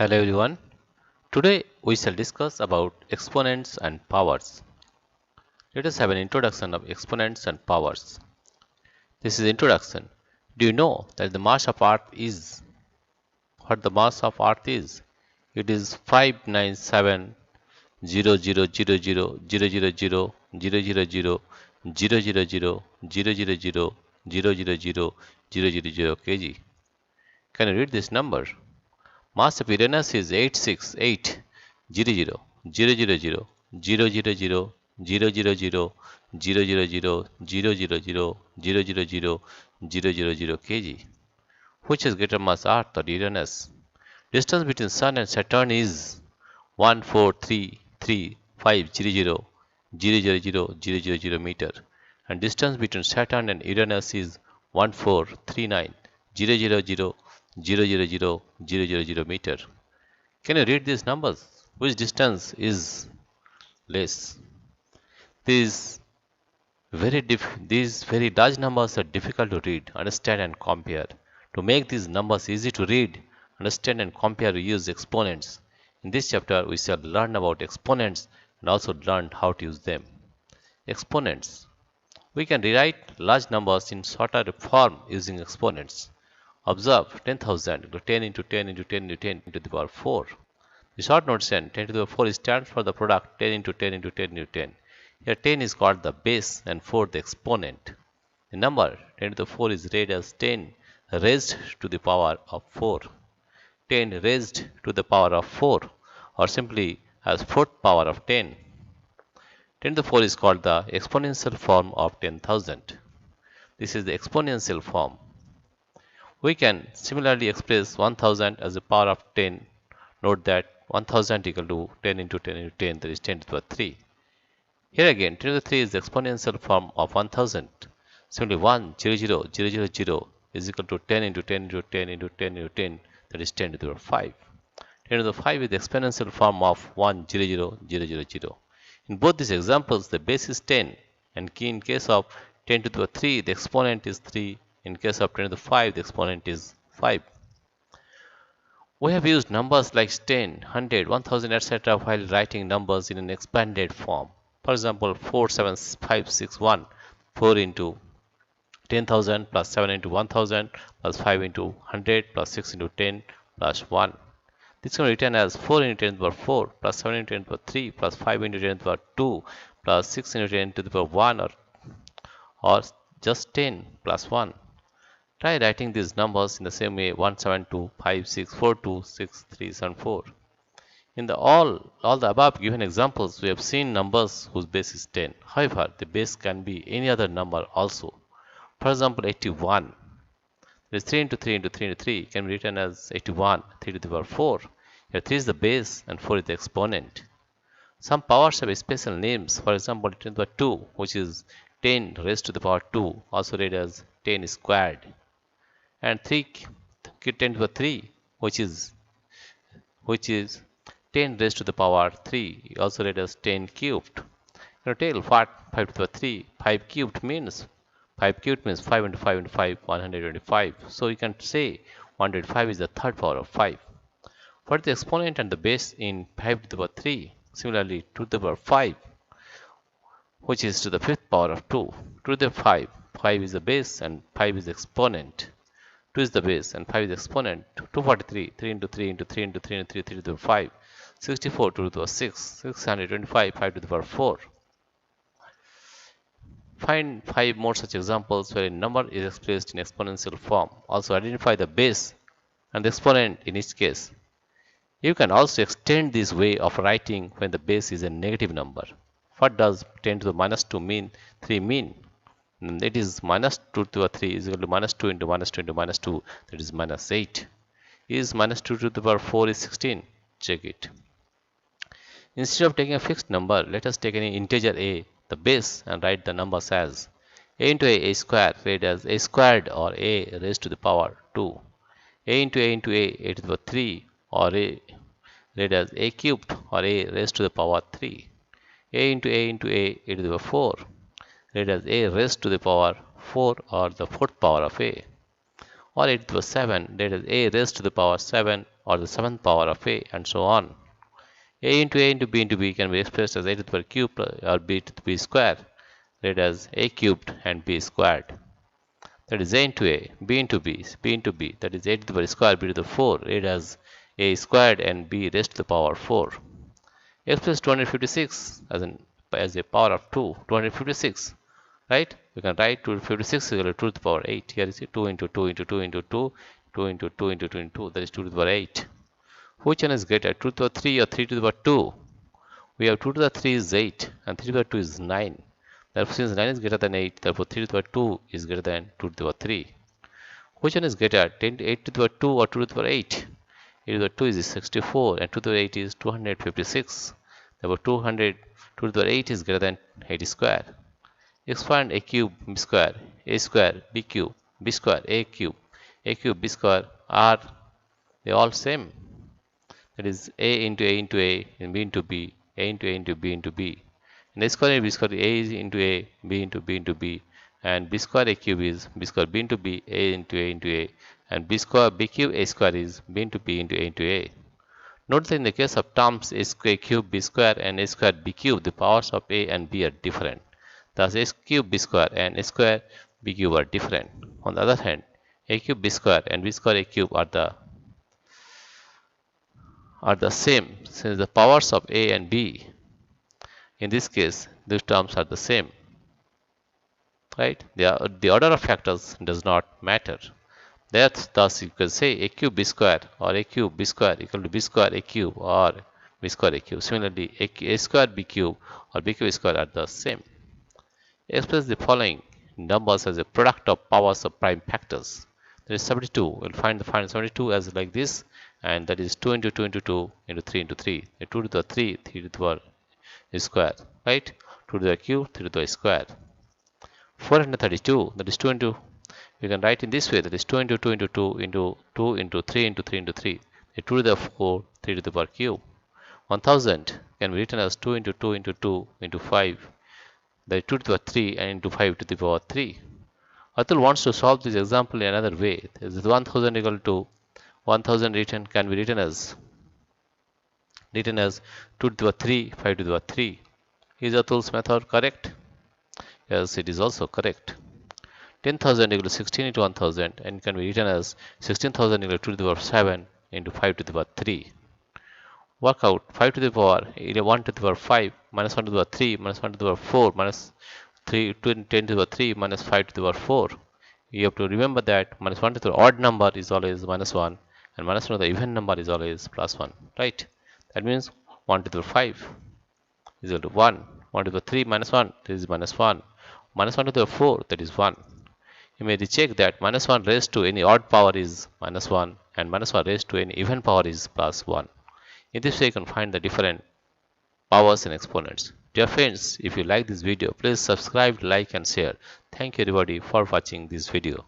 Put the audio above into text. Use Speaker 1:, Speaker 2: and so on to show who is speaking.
Speaker 1: Hello everyone. Today we shall discuss about exponents and powers. Let us have an introduction of exponents and powers. This is introduction. Do you know that the mass of Earth is what the mass of Earth is? It is 597,000,000,000,000,000,000,000,000 kg. Can you read this number? Mass of Uranus is 868,000,000,000,000,000,000,000,000,000,000,000 kg. Which has greater mass, Earth or Uranus? Distance between Sun and Saturn is 143350,000,000 meter, and distance between Saturn and Uranus is 1439,000,000,000,000 meter. Can you read these numbers? Which distance is less? These very large numbers are difficult to read, understand and compare. To make these numbers easy to read, understand and compare, we use exponents. In this chapter, we shall learn about exponents and also learn how to use them. Exponents. We can rewrite large numbers in shorter form using exponents. Observe 10,000 into 10 into 10 into 10 into 10 to the power 4. The short notation 10 to the power 4 stands for the product 10 into 10 into 10 into 10. Here 10 is called the base and 4 the exponent. The number 10 to the 4 is read as 10 raised to the power of 4. 10 raised to the power of 4, or simply as fourth power of 10. 10 to the 4 is called the exponential form of 10,000. This is the exponential form. We can similarly express 1000 as the power of 10. Note that 1000 equal to 10 into 10 into 10, that is 10 to the power 3. Here again 10 to the 3 is the exponential form of 1000. Simply 1,0,0,0,0 is equal to 10 into 10 into 10 into 10 into 10, that is 10 to the power 5. 10 to the 5 is the exponential form of 1,0,0,0,0,0. In both these examples, the base is 10, and in case of 10 to the power 3, the exponent is 3. In case of 10 to the 5, the exponent is 5. We have used numbers like 10, 100, 1000, etc. while writing numbers in an expanded form. For example, 47561, 4 into 10,000 plus 7 into 1000 plus 5 into 100 plus 6 into 10 plus 1. This can be written as 4 into 10 to the power 4 plus 7 into 10 to the power 3 plus 5 into 10 to the power 2 plus 6 into 10 to the power 1, or just 10 plus 1. Try writing these numbers in the same way: 17256426374. In all the above given examples, we have seen numbers whose base is 10. However, the base can be any other number also. For example, 81. There is 3 into 3 into 3 into 3 can be written as 81, 3 to the power 4. Here 3 is the base and 4 is the exponent. Some powers have special names. For example, 10 to the power 2, which is 10 raised to the power 2, also read as 10 squared. And 10 to the power 3, which is 10 raised to the power 3, also read as 10 cubed. Can you tell what 5 to the power 3, 5 cubed means? 5 cubed means 5 into 5 into 5, 125. So you can say 105 is the third power of 5. What is the exponent and the base in 5 to the power 3? Similarly, 2 to the power 5, which is to the fifth power of 2. 2 to the 5, 5 is the base and 5 is the exponent. 2 is the base and 5 is the exponent. 243, 3 into 3 into 3 into 3 into 3, 3 to the power 5. 64, 2 to the power 6. 625, 5 to the power 4. Find 5 more such examples where a number is expressed in exponential form. Also identify the base and the exponent in each case. You can also extend this way of writing when the base is a negative number. What does 10 to the minus 2 mean? 3 mean? It is minus 2 to the 3 is equal to minus 2 into minus 2 into minus 2, that is minus 8. Is minus 2 to the power 4 is 16? Check it. Instead of taking a fixed number, let us take any integer a, the base, and write the numbers as a into a square, read as a squared, or a raised to the power 2. A into a into a to the power 3, or a read as a cubed, or a raised to the power 3. A into a into a to the power 4, read as a raised to the power 4, or the fourth power of a. Or a to the power 7, read as a raised to the power 7, or the 7th power of a, and so on. A into b into b can be expressed as a to the power cube or b to the b square, read as a cubed and b squared. That is a into a, b into b, b into b, that is a to the power square b to the 4, read as a squared and b raised to the power 4. Express 256 as a power of 2, 256, right? You can write 256 is equal to 2 to the power 8. Here is 2 into 2 into 2 into 2, 2 into 2 into 2 into 2, that is 2 to the power 8. Which one is greater, 2 to the power 3 or 3 to the power 2? We have 2 to the 3 is 8 and 3 to the power 2 is 9. Therefore, since 9 is greater than 8, therefore 3 to the power 2 is greater than 2 to the power 3. Which one is greater, 8 to the power 2 or 2 to the power 8? 8 to the power 2 is 64 and 2 to the power 8 is 256. Therefore, 2 to the power 8 is greater than 80 square. Expand a cube b square, a square b cube, b square a cube, b square are they all same? That is a into a and b into b, a into a into b into b. And a square and b square a is into a, b into b into b, and b square a cube is b square b into b, a into a, and b square b cube a square is b into b into a into a. Note that in the case of terms a square cube b square and a square b cube, the powers of a and b are different. Thus, a cube b square and a square b cube are different. On the other hand, a cube b square and b square a cube are the same, since the powers of a and b, in this case, these terms are the same. Right? The order of factors does not matter. Thus, you can say a cube b square or a cube b square equal to b square a cube or b square a cube. Similarly, a square b cube or b cube square are the same. Express the following numbers as a product of powers of prime factors. That is 72. We'll find the final 72 as like this, and that is 2 into 2 into 2 into 3 into 3. 2 to the 3, 3 to the power square, right? 2 to the cube, 3 to the square. 432, that is 2 into, we can write in this way, that is 2 into 2 into 2 into 2 into 3 into 3 into 3. 2 to the 4, 3 to the power cube. 1000 can be written as 2 into 2 into 2 into 5. That is 2 to the power 3 and into 5 to the power 3. Atul wants to solve this example in another way. This is 1000 equal to 1000 can be written as 2 to the power 3, 5 to the power 3. Is Atul's method correct? Yes, it is also correct. 10,000 equal to 16 into 1000 and can be written as 16,000 equal to 2 to the power 7 into 5 to the power 3. Work out 5 to the power 1 to the power 5 minus 1 to the power 3 minus 1 to the power 4 minus 3 10 to the power 3 minus 5 to the power 4. You have to remember that minus 1 to the odd number is always minus 1 and minus 1 to the even number is always plus 1, right? That means 1 to the power 5 is equal to 1. 1 to the power 3 minus 1, this is minus 1. Minus 1 to the power 4, that is 1. You may recheck that minus 1 raised to any odd power is minus 1 and minus 1 raised to any even power is plus 1. In this way, you can find the different powers and exponents. Dear friends, if you like this video, please subscribe, like and share. Thank you everybody for watching this video.